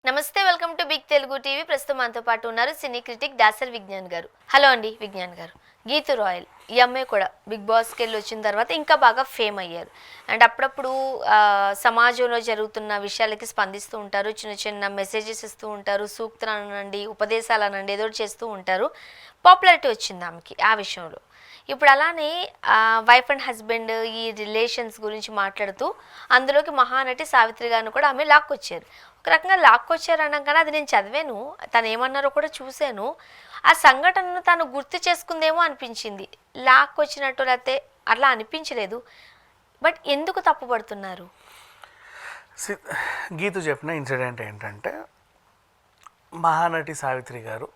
నమస్తే, welcome to big Telugu TV. ప్రస్తుతం మనతో పాటు ఉన్నారు సినీ క్రిటిక్ దాసర్ విజ్ఞాన్ గారు. హలో అండి విజ్ఞాన్ గారు. గీతు రాయల్ ఈ అమ్మాయి కూడా బిగ్ బాస్కి వెళ్ళి వచ్చిన తర్వాత ఇంకా బాగా ఫేమ్ అయ్యారు. అండ్ అప్పుడప్పుడు సమాజంలో జరుగుతున్న విషయాలకి స్పందిస్తూ ఉంటారు, చిన్న చిన్న మెసేజెస్ ఇస్తూ ఉంటారు, సూక్తులు అనండి, ఉపదేశాలు అనండి, ఏదో చేస్తూ ఉంటారు. పాపులారిటీ వచ్చింది ఆమెకి ఆ విషయంలో. ఇప్పుడు అలానే వైఫ్ అండ్ హస్బెండ్ ఈ రిలేషన్స్ గురించి మాట్లాడుతూ అందులోకి మహానటి సావిత్రి గారిని కూడా ఆమె లాక్కొచ్చారు. ఒక రకంగా లాక్కొచ్చారు అనగానే అది నేను చదివాను, తను ఏమన్నారో కూడా చూశాను. ఆ సంఘటనను తను గుర్తు చేసుకుందేమో అనిపించింది, లాక్కొచ్చినట్టు లేకపోతే అట్లా అనిపించలేదు. బట్ ఎందుకు తప్పుపడుతున్నారు? గీతు చెప్పిన ఇన్సిడెంట్ ఏంటంటే, మహానటి సావిత్రి గారు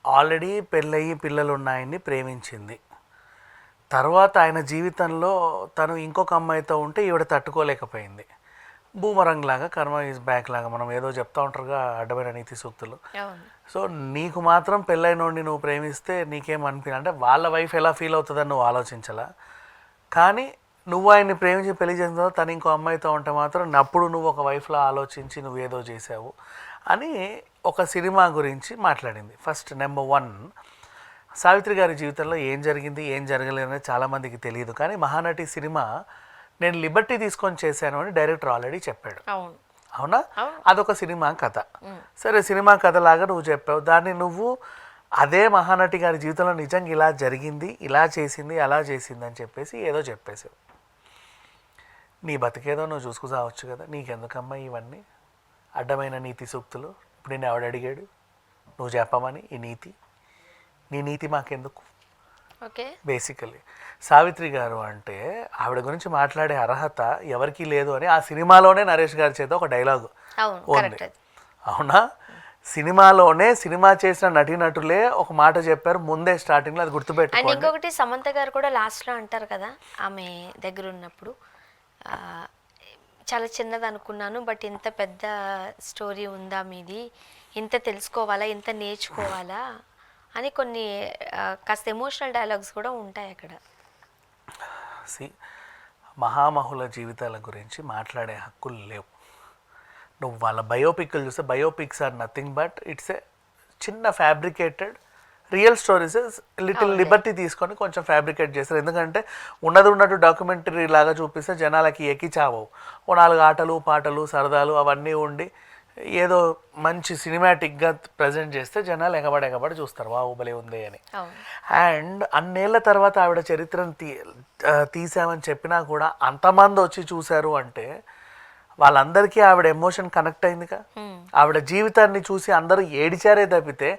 ఆల్రెడీ పెళ్ళయి పిల్లలు ఉన్నాయని ప్రేమించింది. తర్వాత ఆయన జీవితంలో తను ఇంకొక అమ్మాయితో ఉంటే ఈవిడ తట్టుకోలేకపోయింది. బూమరంగ్ లాగా, కర్మ ఈజ్ బ్యాక్ లాగా మనం ఏదో చెప్తా ఉంటారుగా అడ్డమైన నీతి సూక్తులు. సో నీకు మాత్రం పెళ్ళైనోడిని నువ్వు ప్రేమిస్తే అంటే వాళ్ళ వైఫ్ ఎలా ఫీల్ అవుతుందని నువ్వు ఆలోచించాలా. కానీ నువ్వు ఆయన్ని ప్రేమించి పెళ్లి చేసిన తర్వాత తను ఇంకో అమ్మాయితో ఉంటే మాత్రం అప్పుడు నువ్వు ఒక వైఫ్లా ఆలోచించి నువ్వు ఏదో చేసావు అని ఒక సినిమా గురించి మాట్లాడింది. ఫస్ట్ నెంబర్ 1, సావిత్రి గారి జీవితంలో ఏం జరిగింది ఏం జరగలేదు అనేది చాలామందికి తెలియదు. కానీ మహానటి సినిమా నేను లిబర్టీ తీసుకొని చేశాను అని డైరెక్టర్ ఆల్రెడీ చెప్పాడు. అవునా? అదొక సినిమా కథ. సరే, సినిమా కథలాగా నువ్వు చెప్పావు, దాన్ని నువ్వు అదే మహానటి గారి జీవితంలో నిజంగా ఇలా జరిగింది, ఇలా చేసింది, అలా చేసింది అని చెప్పేసి ఏదో చెప్పేసావు. నీ బతికేదో నువ్వు చూసుకుసావచ్చు కదా, నీకెందుకమ్మా ఇవన్నీ అడ్డమైన నీతి సూక్తులు? ఇప్పుడు నేను ఎవడు అడిగాడు నువ్వు చెప్పమని ఈ నీతి? నీ నీతి మాకెందుకు? ఓకే, బేసికలీ సావిత్రి గారు అంటే ఆవిడ గురించి మాట్లాడే అర్హత ఎవరికీ లేదు అని ఆ సినిమాలోనే నరేష్ గారి చేత ఒక డైలాగు ఉంది. అవునా? సినిమాలోనే సినిమా చేసిన నటీనటులే ఒక మాట చెప్పారు ముందే స్టార్టింగ్లో, అది గుర్తుపెట్టుకోండి. ఇంకొకటి సమంత గారు కూడా లాస్ట్లో అంటారు కదా, ఆమె దగ్గర ఉన్నప్పుడు చాలా చిన్నది అనుకున్నాను, బట్ ఇంత పెద్ద స్టోరీ ఉందా మీది, ఇంత తెలుసుకోవాలా, ఇంత నేర్చుకోవాలా అని కొన్ని కాస్త ఎమోషనల్ డైలాగ్స్ కూడా ఉంటాయి అక్కడ. మహామహుల జీవితాల గురించి మాట్లాడే హక్కులు లేవు. నువ్వు వాళ్ళ బయోపిక్లు చూస్తే biopics are nothing but it's a చిన్న fabricated real stories. Little liberty తీసుకొని కొంచెం ఫ్యాబ్రికేట్ చేస్తారు. ఎందుకంటే ఉన్నట్టు డాక్యుమెంటరీ లాగా చూపిస్తే జనాలకి ఎక్కి చావవు. ఓ 4 ఆటలు పాటలు సరదాలు అవన్నీ ఉండి ఏదో మంచి సినిమాటిక్గా ప్రజెంట్ చేస్తే జనాలు ఎగబడి చూస్తారు, వా భలే ఉంది అని. అండ్ అన్నేళ్ల తర్వాత ఆవిడ చరిత్రను తీసామని చెప్పినా కూడా అంతమంది వచ్చి చూశారు అంటే వాళ్ళందరికీ ఆవిడ ఎమోషన్ కనెక్ట్ అయిందిగా. ఆవిడ జీవితాన్ని చూసి అందరూ ఏడిచారే తప్పితే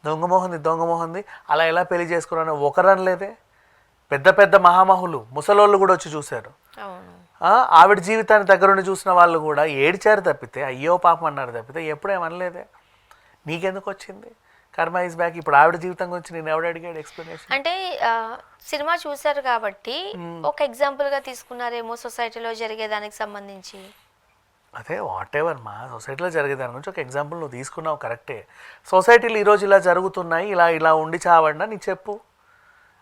దొంగమోహంది అలా ఎలా పెళ్లి చేసుకున్నాను ఒకరనలేదే. పెద్ద పెద్ద మహామహులు ముసలోళ్ళు కూడా వచ్చి చూశారు. ఆవిడ జీవితాన్ని దగ్గరుండి చూసిన వాళ్ళు కూడా ఏడ్చారు తప్పితే అయ్యో పాపం అన్నారు తప్పితే ఎప్పుడేమనలేదే. నీకెందుకు వచ్చింది కర్మ ఈజ్ బ్యాక్? ఇప్పుడు ఆవిడ జీవితం గురించి నేను ఎవడు అడిగాడు ఎక్స్ప్లెనేషన్? అంటే సినిమా చూశారు కాబట్టి ఒక ఎగ్జాంపుల్గా తీసుకున్నారేమో సొసైటీలో జరిగేదానికి సంబంధించి. అదే వాట్ ఎవర్ మా సొసైటీలో జరిగేదాని గురించి ఒక ఎగ్జాంపుల్ నువ్వు తీసుకున్నావు, కరెక్టే. సొసైటీలో ఈరోజు ఇలా జరుగుతున్నాయి, ఇలా ఉండి చావన్నా నీకు చెప్పు,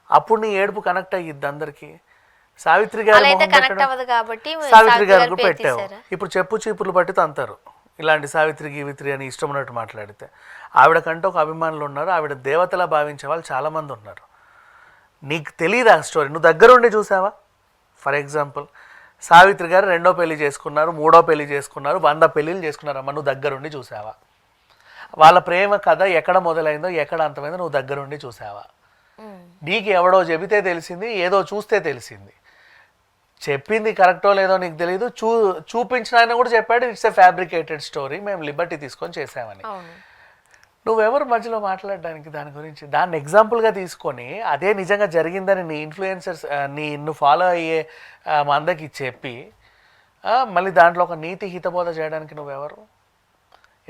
అప్పుడు నీ ఏడుపు కనెక్ట్ అయ్యిద్ది అందరికీ. సావిత్రి గారు సావిత్రి గారికి పెట్టావు, ఇప్పుడు చెప్పు చీపుర్లు పట్టి తంతారు ఇలాంటి సావిత్రి గీవిత్రి అని ఇష్టం ఉన్నట్టు మాట్లాడితే. ఆవిడకంటే ఒక అభిమానులు ఉన్నారు, ఆవిడ దేవతలా భావించే వాళ్ళు చాలామంది ఉన్నారు. నీకు తెలియదు ఆ స్టోరీ, నువ్వు దగ్గరుండి చూసావా? ఫర్ ఎగ్జాంపుల్ సావిత్రి గారు 2వ పెళ్లి చేసుకున్నారు, 3వ పెళ్లి చేసుకున్నారు, 100 పెళ్ళిళ్ళు చేసుకున్నారమ్మా, నువ్వు దగ్గరుండి చూసావా? వాళ్ళ ప్రేమ కథ ఎక్కడ మొదలైందో ఎక్కడ అంతమైందో నువ్వు దగ్గరుండి చూసావా? నీకు ఎవడో చెబితే తెలిసింది, ఏదో చూస్తే తెలిసింది. చెప్పింది కరెక్టో లేదో నీకు తెలియదు, చూపించిన ఆయన కూడా చెప్పాడు ఇట్స్ ఏ ఫ్యాబ్రికేటెడ్ స్టోరీ, మేము లిబర్టీ తీసుకొని చేసామని. నువ్వెవరు మధ్యలో మాట్లాడడానికి దాని గురించి? దాన్ని ఎగ్జాంపుల్గా తీసుకొని అదే నిజంగా జరిగిందని నీ ఇన్ఫ్లుయెన్సర్స్ నిన్ను ఫాలో అయ్యే మందకి చెప్పి మళ్ళీ దాంట్లో ఒక నీతి హితబోధ చేయడానికి నువ్వెవరు?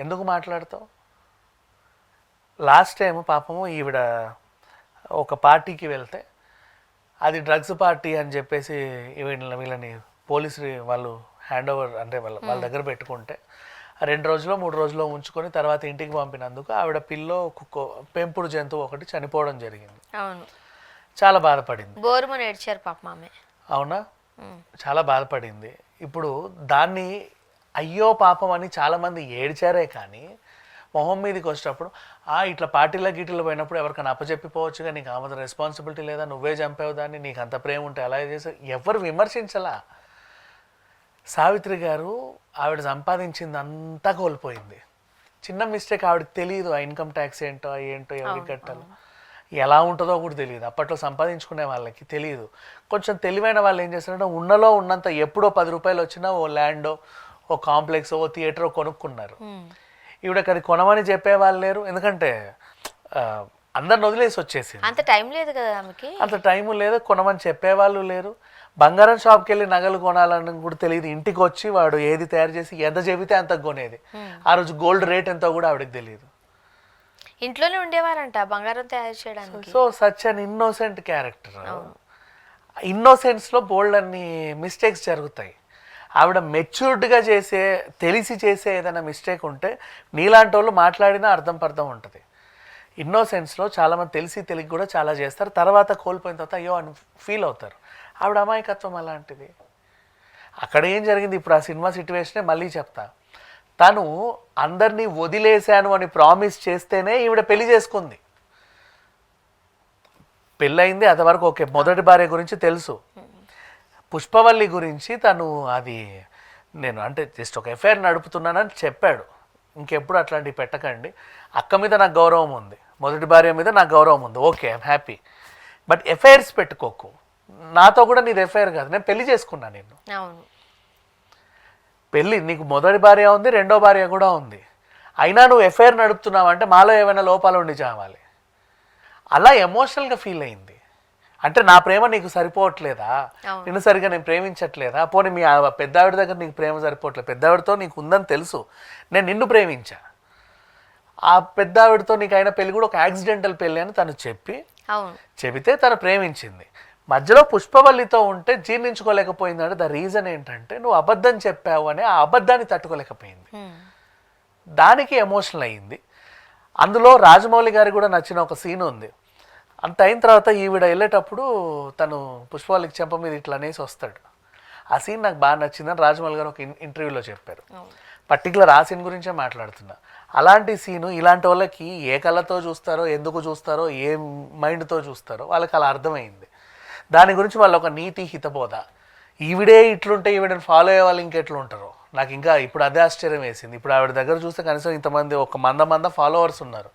ఎందుకు మాట్లాడతావు? లాస్ట్ టైం పాపము ఈవిడ ఒక పార్టీకి వెళ్తే అది డ్రగ్స్ పార్టీ అని చెప్పేసి వీళ్ళని పోలీసు వాళ్ళు హ్యాండ్ ఓవర్ అంటే వాళ్ళ దగ్గర పెట్టుకుంటే 2 రోజులో 3 రోజుల్లో ఉంచుకొని తర్వాత ఇంటికి పంపినందుకు ఆవిడ పిల్లో పెంపుడు జంతువు ఒకటి చనిపోవడం జరిగింది. చాలా బాధపడింది. అవునా? చాలా బాధపడింది. ఇప్పుడు దాన్ని అయ్యో పాపం అని చాలామంది ఏడ్చారే కానీ మొహం మీదకి వచ్చేటప్పుడు ఇట్లా పార్టీల గీటీలో పోయినప్పుడు ఎవరికైనా అప్పచెప్పిపోవచ్చుగా, నీకు ఆమె రెస్పాన్సిబిలిటీ లేదా, నువ్వే చంపావు దాన్ని, నీకు అంత ప్రేమ ఉంటే అలా చేసావు, ఎవరు విమర్శించలా. సావిత్రి గారు ఆవిడ సంపాదించింది అంతా కోల్పోయింది. చిన్న మిస్టేక్ ఆవిడకి తెలియదు, ఆ ఇన్కమ్ ట్యాక్స్ ఏంటో ఎవరికి కట్టాలో ఎలా ఉంటుందో కూడా తెలియదు. అప్పట్లో సంపాదించుకునే వాళ్ళకి తెలియదు. కొంచెం తెలివైన వాళ్ళు ఏం చేస్తారంటే ఉన్నలో ఉన్నంత ఎప్పుడో 10 రూపాయలు వచ్చినా ఓ ల్యాండో, ఓ కాంప్లెక్స్, ఓ థియేటరో కొనుక్కున్నారు. ఈవిడకి అది కొనమని చెప్పేవాళ్ళు లేరు, ఎందుకంటే అందరిని వదిలేసి వచ్చేసి అంత టైం లేదు కదా ఆమెకి, అంత టైం లేదు, కొనమని చెప్పేవాళ్ళు లేరు. బంగారం షాప్కి వెళ్ళి నగలు కొనాలని కూడా తెలియదు. ఇంటికి వచ్చి వాడు ఏది తయారు చేసి ఎంత చెబితే అంత కొనేది. ఆ రోజు గోల్డ్ రేట్ ఎంతో కూడా ఆవిడకి తెలియదు. ఇంట్లోనే ఉండేవారంట బంగారం తయారు చేయడానికి. So such an innocent character. ఇన్నోసెన్స్లో బోల్డ్ అన్ని మిస్టేక్స్ జరుగుతాయి. ఆవిడ మెచ్యూర్డ్గా తెలిసి చేసే ఏదైనా మిస్టేక్ ఉంటే నీలాంటి వాళ్ళు మాట్లాడినా అర్థం పర్థం ఉంటుంది. ఇన్నోసెన్స్లో చాలామంది తెలిసి కూడా చాలా చేస్తారు, తర్వాత కోల్పోయిన తర్వాత అయ్యో అని ఫీల్ అవుతారు. ఆవిడ అమాయకత్వం అలాంటిది. అక్కడ ఏం జరిగింది ఇప్పుడు ఆ సినిమా సిట్యువేషనే మళ్ళీ చెప్తా. తను అందరినీ వదిలేశాను అని ప్రామిస్ చేస్తేనే ఈవిడ పెళ్లి చేసుకుంది. పెళ్ళయింది అంతవరకు ఓకే, మొదటి భార్య గురించి తెలుసు. పుష్పవల్లి గురించి తను అది నేను అంటే జస్ట్ ఒక ఎఫ్ఐఆర్ నడుపుతున్నానని చెప్పాడు. ఇంకెప్పుడు అట్లాంటివి పెట్టకండి, అక్క మీద నాకు గౌరవం ఉంది, మొదటి భార్య మీద నాకు గౌరవం ఉంది, okay I'm happy, but FIRs పెట్టుకోకు. నాతో కూడా నీది ఎఫ్ఐఆర్ కాదు, నేను పెళ్లి చేసుకున్నా నిన్ను. పెళ్ళి నీకు మొదటి భార్య ఉంది, రెండో భార్య కూడా ఉంది, అయినా నువ్వు ఎఫ్ఐఆర్ నడుపుతున్నావు అంటే మాలో ఏమైనా లోపాలు ఉండి చావాలి. అలా ఎమోషనల్గా ఫీల్ అయింది. అంటే నా ప్రేమ నీకు సరిపోవట్లేదా, నిన్ను సరిగా నేను ప్రేమించట్లేదా, పోనీ మీ పెద్ద ఆవిడ దగ్గర నీకు ప్రేమ సరిపోవట్లేదు, పెద్ద ఆవిడతో నీకు ఉందని తెలుసు, నేను నిన్ను ప్రేమించా, ఆ పెద్ద ఆవిడతో నీకు అయిన పెళ్ళి కూడా ఒక యాక్సిడెంటల్ పెళ్ళి అని తను చెబితే తను ప్రేమించింది. మధ్యలో పుష్పవల్లితో ఉంటే జీర్ణించుకోలేకపోయింది. అంటే ద రీజన్ ఏంటంటే నువ్వు అబద్ధం చెప్పావు అని ఆ అబద్ధాన్ని తట్టుకోలేకపోయింది, దానికి ఎమోషనల్ అయ్యింది. అందులో రాజమౌళి గారికి కూడా నచ్చిన ఒక సీన్ ఉంది. అంత అయిన తర్వాత ఈవిడ వెళ్ళేటప్పుడు తను పుష్పవల్లికి చెంప మీద ఇట్లా అనేసి వస్తాడు. ఆ సీన్ నాకు బాగా నచ్చిందని రాజమౌళి గారు ఒక ఇంటర్వ్యూలో చెప్పారు. పర్టికులర్ ఆ సీన్ గురించే మాట్లాడుతున్నా. అలాంటి సీను ఇలాంటి వాళ్ళకి ఏ కళ్ళతో చూస్తారో, ఎందుకు చూస్తారో, ఏ మైండ్తో చూస్తారో వాళ్ళకి అలా అర్థమైంది. దాని గురించి వాళ్ళు ఒక నీతి హితబోధ. ఈవిడే ఇట్లుంటే ఈవిడని ఫాలో అయ్యే వాళ్ళు ఇంకెట్లు ఉంటారో నాకు ఇంకా ఇప్పుడు అదే ఆశ్చర్యం వేసింది. ఇప్పుడు ఆవిడ దగ్గర చూస్తే కనీసం ఇంతమంది ఒక మంద ఫాలోవర్స్ ఉన్నారు.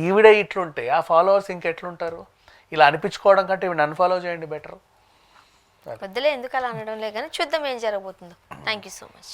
ఈవిడే ఇట్లుంటే ఆ ఫాలోవర్స్ ఇంకెట్లుంటారు? ఇలా అనిపించుకోవడం కంటే ఈవిడ అన్ఫాలో చేయండి బెటర్. వద్దులే ఎందుకు అలా అనడం లే కానీ చూద్దాం ఏం జరగబోతుందో. Thank you so much.